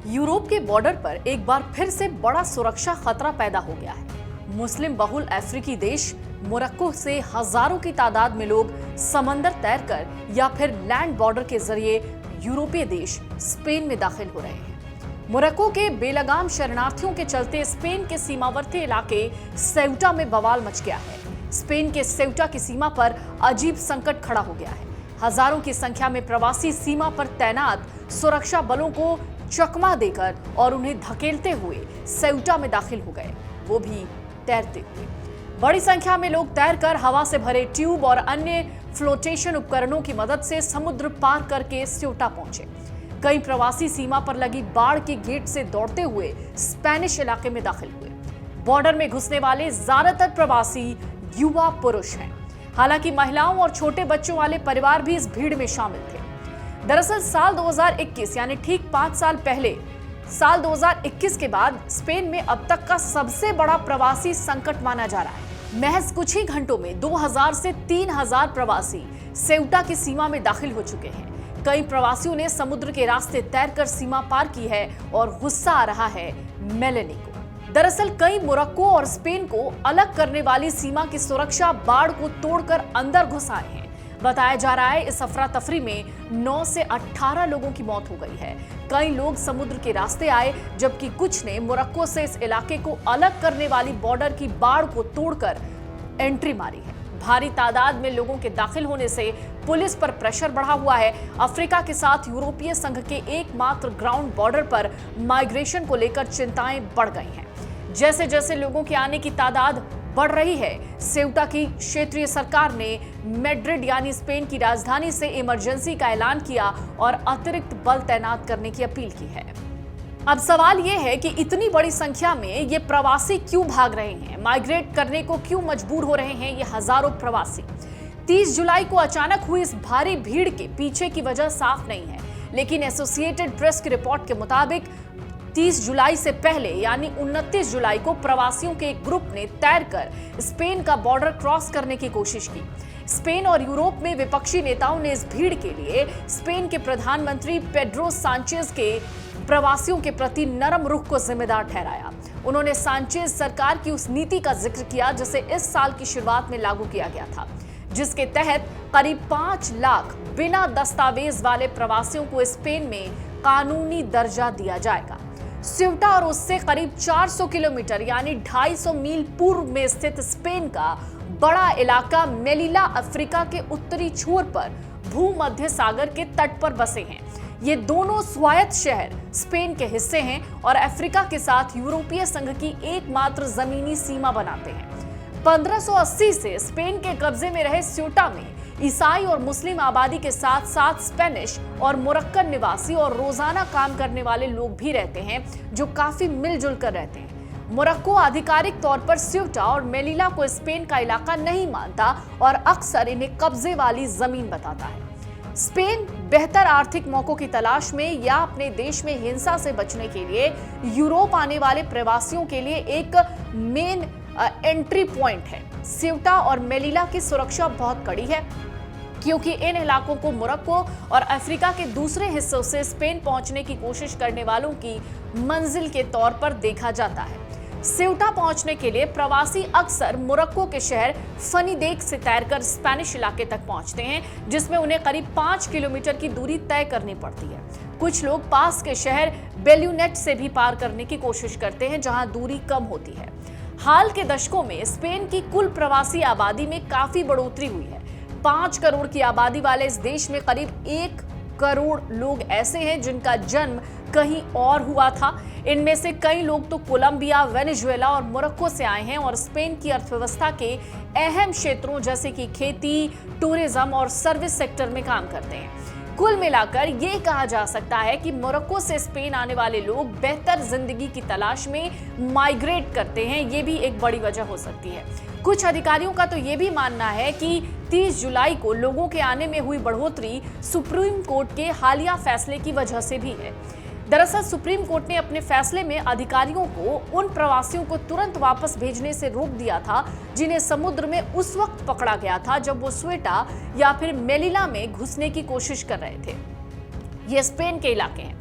Europe के border पर एक बार फिर से बड़ा सुरक्षा खतरा पैदा हो गया है। मुस्लिम बहुल अफ्रीकी देश मोरक्को से हजारों की तादाद में लोग समंदर तैरकर या फिर लैंड बॉर्डर के जरिए यूरोपीय देश स्पेन में दाखिल हो रहे हैं। मोरक्को के बेलगाम शरणार्थियों के चलते स्पेन के सीमावर्ती इलाके सेउटा में बवाल मच गया है। स्पेन के सेउटा की सीमा पर अजीब संकट खड़ा हो गया है। हजारों की संख्या में प्रवासी सीमा पर तैनात सुरक्षा बलों को चकमा देकर और उन्हें धकेलते हुए सेउटा में दाखिल हो गए, वो भी तैरते हुए। बड़ी संख्या में लोग तैरकर हवा से भरे ट्यूब और अन्य फ्लोटेशन उपकरणों की मदद से समुद्र पार करके सेउटा पहुंचे। कई प्रवासी सीमा पर लगी बाढ़ के गेट से दौड़ते हुए स्पेनिश इलाके में दाखिल हुए। बॉर्डर में घुसने वाले ज्यादातर प्रवासी युवा पुरुष हैं। हालांकि महिलाओं और छोटे बच्चों वाले परिवार भी इस भीड़ में शामिल थे। दरअसल साल 2021 यानी ठीक 5 साल पहले साल 2021 के बाद स्पेन में अब तक का सबसे बड़ा प्रवासी संकट माना जा रहा है। महज कुछ ही घंटों में 2000 से 3000 प्रवासी सेउटा की सीमा में दाखिल हो चुके हैं। कई प्रवासियों ने समुद्र के रास्ते तैरकर सीमा पार की है और गुस्सा आ रहा है मेलेनी को। दरअसल कई मोरक्को और स्पेन को अलग करने वाली सीमा की सुरक्षा बाढ़ को तोड़कर अंदर घुस आए हैं। बताया जा रहा है इस अफरा तफरी में 9 से 18 लोगों की मौत हो गई है। कई लोग समुद्र के रास्ते आए, जबकि कुछ ने मोरक्को से इस इलाके को अलग करने वाली बॉर्डर की बाढ़ को तोड़कर एंट्री मारी है। भारी तादाद में लोगों के दाखिल होने से पुलिस पर प्रेशर बढ़ा हुआ है। अफ्रीका के साथ यूरोपीय संघ के एकमात्र ग्राउंड बॉर्डर पर माइग्रेशन को लेकर चिंताएं बढ़ गई हैं। जैसे जैसे लोगों के आने की तादाद बढ़ रही है, सेउटा की क्षेत्रीय सरकार ने मैड्रिड यानी स्पेन की राजधानी से इमरजेंसी का ऐलान किया और अतिरिक्त बल तैनात करने की अपील की है। अब सवाल यह है कि इतनी बड़ी संख्या में ये प्रवासी क्यों भाग रहे हैं, माइग्रेट करने को क्यों मजबूर हो रहे हैं ये हजारों प्रवासी। 30 जुलाई को अचानक हुई इस भारी भीड़ के पीछे की वजह साफ नहीं है, लेकिन एसोसिएटेड प्रेस की रिपोर्ट के मुताबिक 30 जुलाई से पहले यानी 29 जुलाई को प्रवासियों के एक ग्रुप ने तैरकर स्पेन का बॉर्डर क्रॉस करने की कोशिश की। स्पेन और यूरोप में विपक्षी नेताओं ने इस भीड़ के लिए स्पेन के प्रधानमंत्री पेड्रो सांचेज के प्रवासियों के प्रति नरम रुख को जिम्मेदार ठहराया। उन्होंने सांचेज सरकार की उस नीति का जिक्र किया जिसे इस साल की शुरुआत में लागू किया गया था, जिसके तहत करीब 5 लाख बिना दस्तावेज वाले प्रवासियों को स्पेन में कानूनी दर्जा दिया जाएगा। सेउटा और उससे करीब 400 किलोमीटर यानी 250 मील पूर्व में स्थित स्पेन का बड़ा इलाका मेलिला अफ्रीका के उत्तरी छोर पर भूमध्य सागर के तट पर बसे हैं। ये दोनों स्वायत्त शहर स्पेन के हिस्से हैं और अफ्रीका के साथ यूरोपीय संघ की एकमात्र जमीनी सीमा बनाते हैं। 1580 से स्पेन के कब्जे में रहे सेउटा में ईसाई और मुस्लिम आबादी के साथ साथ स्पेनिश और मोरक्कन निवासी और रोजाना काम करने वाले लोग भी रहते हैं, जो काफी मिलजुल कर रहते हैं। मोरक्को आधिकारिक तौर पर सेउटा और मेलिला को स्पेन का इलाका नहीं मानता और अक्सर इन्हें कब्जे वाली जमीन बताता है। स्पेन बेहतर आर्थिक मौकों की तलाश में या अपने देश में हिंसा से बचने के लिए यूरोप आने वाले प्रवासियों के लिए एक मेन एंट्री पॉइंट है। सेउटा और मेलिला की सुरक्षा बहुत कड़ी है, क्योंकि इन इलाकों को मोरक्को और अफ्रीका के दूसरे हिस्सों से स्पेन पहुंचने की कोशिश करने वालों की मंजिल के तौर पर देखा जाता है। सेउटा पहुंचने के लिए प्रवासी अक्सर मोरक्को के शहर फनीदेक से तैरकर स्पेनिश इलाके तक पहुंचते हैं, जिसमें उन्हें करीब 5 किलोमीटर की दूरी तय करनी पड़ती है। कुछ लोग पास के शहर बेल्यूनेट से भी पार करने की कोशिश करते हैं, जहां दूरी कम होती है। हाल के दशकों में स्पेन की कुल प्रवासी आबादी में काफी बढ़ोतरी हुई है। 5 करोड़ की आबादी वाले इस देश में करीब 1 करोड़ लोग ऐसे हैं जिनका जन्म कहीं और हुआ था। इनमें से कई लोग तो कोलंबिया, वेनेजुएला और मोरक्को से आए हैं और स्पेन की अर्थव्यवस्था के अहम क्षेत्रों जैसे कि खेती, टूरिज्म और सर्विस सेक्टर में काम करते हैं। कुल मिलाकर ये कहा जा सकता है कि मोरक्को से स्पेन आने वाले लोग बेहतर जिंदगी की तलाश में माइग्रेट करते हैं। ये भी एक बड़ी वजह हो सकती है। कुछ अधिकारियों का तो ये भी मानना है कि 30 जुलाई को लोगों के आने में हुई बढ़ोतरी सुप्रीम कोर्ट के हालिया फैसले की वजह से भी है। दरअसल सुप्रीम कोर्ट ने अपने फैसले में अधिकारियों को उन प्रवासियों को तुरंत वापस भेजने से रोक दिया था जिन्हें समुद्र में उस वक्त पकड़ा गया था जब वो सेउटा या फिर मेलिला में घुसने की कोशिश कर रहे थे। ये स्पेन के इलाके हैं।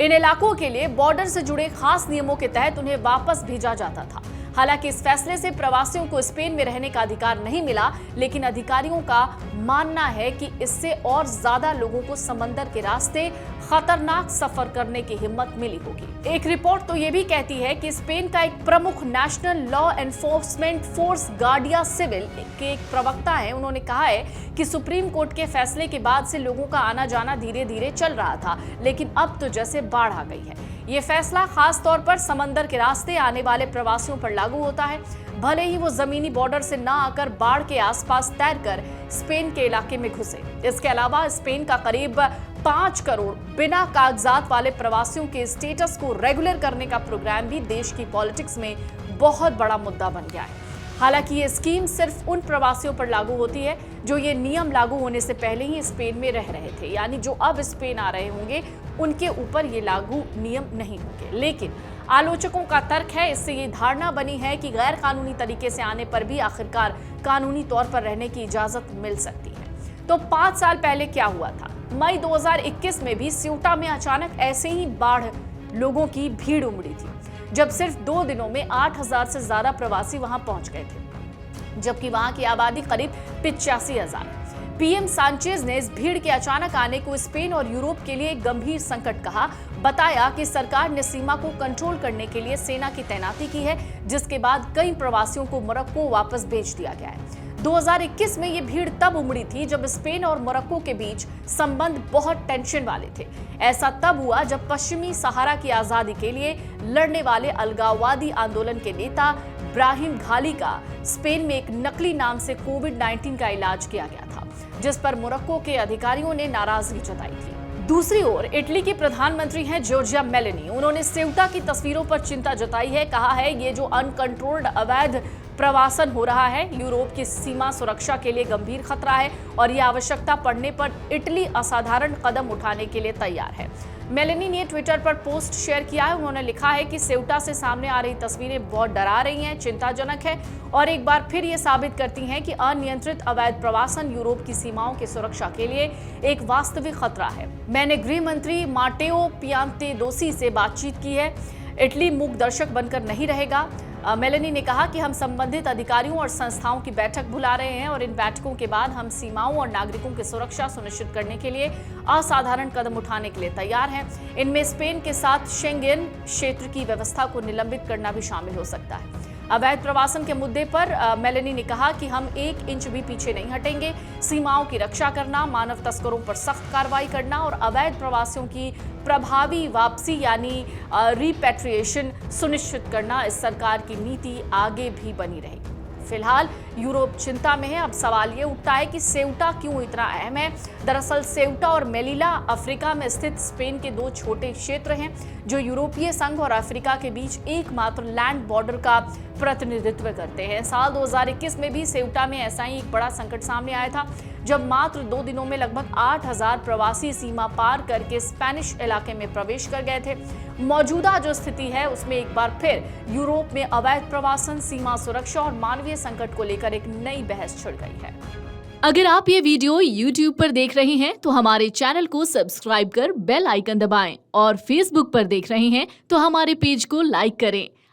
इन इलाकों के लिए बॉर्डर से जुड़े खास नियमों के तहत उन्हें वापस भेजा जाता था। हालांकि इस फैसले से प्रवासियों को स्पेन में रहने का अधिकार नहीं मिला, लेकिन अधिकारियों का मानना है कि इससे और ज्यादा लोगों को समंदर के रास्ते खतरनाक सफर करने की हिम्मत मिली होगी। एक रिपोर्ट तो ये भी कहती है कि स्पेन का एक प्रमुख national law enforcement force Guardia Civil के एक प्रवक्ता है, उन्होंने कहा है कि सुप्रीम कोर्ट के फैसले के बाद से लोगों का आना जाना धीरे धीरे चल रहा था, लेकिन अब तो जैसे बाढ़ आ गई है। ये फैसला खास तौर पर समंदर के रास्ते आने वाले प्रवासियों पर लागू होता है, भले ही वो जमीनी बॉर्डर से ना आकर बाढ़ के आसपास तैरकर स्पेन के इलाके में घुसे। इसके अलावा स्पेन का करीब 5 करोड़ बिना कागजात वाले प्रवासियों के स्टेटस को रेगुलर करने का प्रोग्राम भी देश की पॉलिटिक्स में बहुत बड़ा मुद्दा बन गया है। हालांकि ये स्कीम सिर्फ उन प्रवासियों पर लागू होती है जो ये नियम लागू होने से पहले ही स्पेन में रह रहे थे, यानी जो अब स्पेन आ रहे होंगे उनके ऊपर ये लागू नियम नहीं होंगे। लेकिन आलोचकों का तर्क है, इससे ये धारणा बनी है कि गैर कानूनी तरीके से आने पर भी आखिरकार कानूनी तौर पर रहने की इजाजत मिल सकती है। तो 5 साल पहले क्या हुआ था? मई 2021 में भी स्यूटा में अचानक ऐसे ही बाढ़ लोगों की भीड़ उमड़ी थी, जब सिर्फ 2 दिनों में 8,000 से ज्यादा प्रवासी वहां पहुंच गए थे, जबकि वहां की आबादी करीब 85,000 है। पीएम सांचेज ने इस भीड़ के अचानक आने को स्पेन और यूरोप के लिए एक गंभीर संकट कहा। बताया कि सरकार ने सीमा को कंट्रोल करने के लिए सेना की तैनाती की है, जिसके बाद कई प्रवासियों को मोरक्को वापस भेज दिया गया है। 2021 में ये भीड़ तब उमड़ी थी जब स्पेन और मोरक्को के बीच संबंध बहुत टेंशन वाले थे। ऐसा तब हुआ जब पश्चिमी सहारा की आजादी के लिए लड़ने वाले अलगाववादी आंदोलन के नेता ब्राहिम घाली का स्पेन में एक नकली नाम से कोविड-19 का इलाज किया गया था, जिस पर मोरक्को के अधिकारियों ने नाराजगी जताई थी। दूसरी ओर इटली की प्रधानमंत्री हैं जॉर्जिया मेलोनी। उन्होंने सेउटा की तस्वीरों पर चिंता जताई है। कहा है ये जो अनकंट्रोल्ड अवैध प्रवासन हो रहा है यूरोप की सीमा सुरक्षा के लिए गंभीर खतरा है और ये आवश्यकता पड़ने पर इटली असाधारण कदम उठाने के लिए तैयार है। मेलोनी ने ट्विटर पर पोस्ट शेयर किया है। उन्होंने लिखा है कि सेउटा से सामने आ रही तस्वीरें बहुत डरा रही हैं, चिंताजनक है और एक बार फिर ये साबित करती हैं कि अनियंत्रित अवैध प्रवासन यूरोप की सीमाओं की सुरक्षा के लिए एक वास्तविक खतरा है। मैंने गृह मंत्री माटेओ पियांतेदोसी से बातचीत की है। इटली मूक दर्शक बनकर नहीं रहेगा। मेलोनी ने कहा कि हम संबंधित अधिकारियों और संस्थाओं की बैठक बुला रहे हैं और इन बैठकों के बाद हम सीमाओं और नागरिकों की सुरक्षा सुनिश्चित करने के लिए असाधारण कदम उठाने के लिए तैयार हैं। इनमें स्पेन के साथ शेंगेन क्षेत्र की व्यवस्था को निलंबित करना भी शामिल हो सकता है। अवैध प्रवासन के मुद्दे पर मेलोनी ने कहा कि हम 1 इंच भी पीछे नहीं हटेंगे। सीमाओं की रक्षा करना, मानव तस्करों पर सख्त कार्रवाई करना और अवैध प्रवासियों की प्रभावी वापसी यानी रिपैट्रिएशन सुनिश्चित करना इस सरकार की नीति आगे भी बनी रहेगी। फिलहाल यूरोप चिंता में है। अब सवाल ये उठता है कि सेउटा क्यों इतना अहम है। दरअसल सेउटा और मेलिला अफ्रीका में स्थित स्पेन के 2 छोटे क्षेत्र हैं जो यूरोपीय संघ और अफ्रीका के बीच एकमात्र लैंड बॉर्डर का प्रतिनिधित्व करते हैं। साल 2021 में भी सेउटा में ऐसा ही एक बड़ा संकट सामने आया था, जब मात्र 2 दिनों में लगभग 8,000 प्रवासी सीमा पार करके स्पेनिश इलाके में प्रवेश कर गए थे। मौजूदा जो स्थिति है उसमें एक बार फिर यूरोप में अवैध प्रवासन, सीमा सुरक्षा और मानवीय संकट को लेकर एक नई बहस छिड़ गई है। अगर आप ये वीडियो YouTube पर देख रहे हैं तो हमारे चैनल को सब्सक्राइब कर बेल आइकन दबाएं और Facebook पर देख रहे हैं तो हमारे पेज को लाइक करें।